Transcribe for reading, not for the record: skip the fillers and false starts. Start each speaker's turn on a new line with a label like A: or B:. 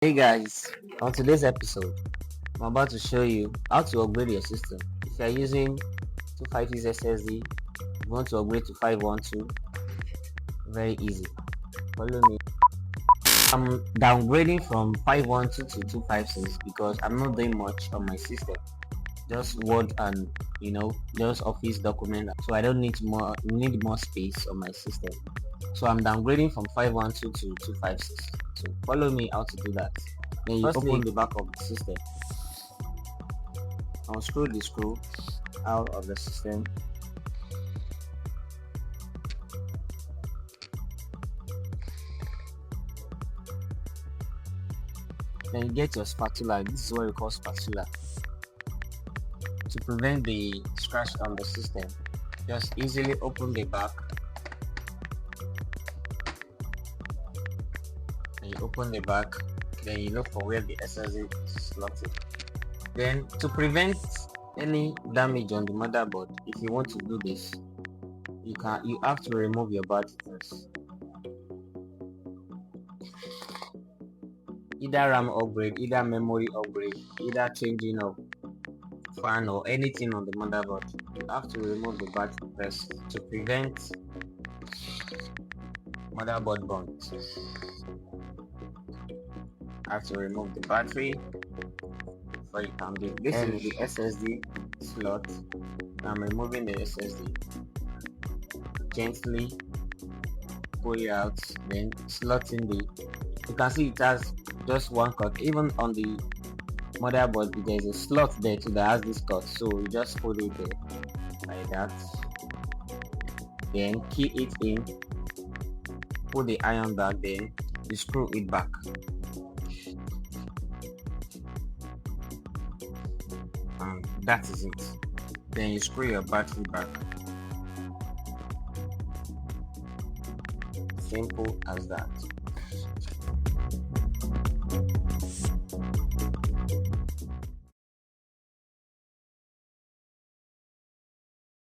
A: Hey guys, on today's episode, I'm about to show you how to upgrade your system. If you are using 256 SSD, you want to upgrade to 512, very easy. Follow me. I'm downgrading from 512 to 256 because I'm not doing much on my system. Just Word and just Office document. So I don't need more space on my system. So I'm downgrading from 512 to 256. So follow me how to do that. Then you open the back of the system. Unscrew the screw out of the system. Then you get your spatula. This is what we call spatula. To prevent the scratch on the system, just easily open the back. Then you open the back. Then you look for where the SSD is slotted. Then to prevent any damage on the motherboard, if you want to do this, you have to remove your battery first. Either RAM upgrade, either memory upgrade, either changing of fan or anything on the motherboard, you have to remove the battery first to prevent motherboard burnt. I have to remove the battery before you can do. This is the SSD slot. I'm removing the SSD. Gently pull it out, then slot in the. You can see it has just one cut. Even on the motherboard, there's a slot there too that has this cut. So you just put it there like that. Then key it in. Put the iron back. Then you screw it back. And that is it. Then you screw your battery back. Simple as that.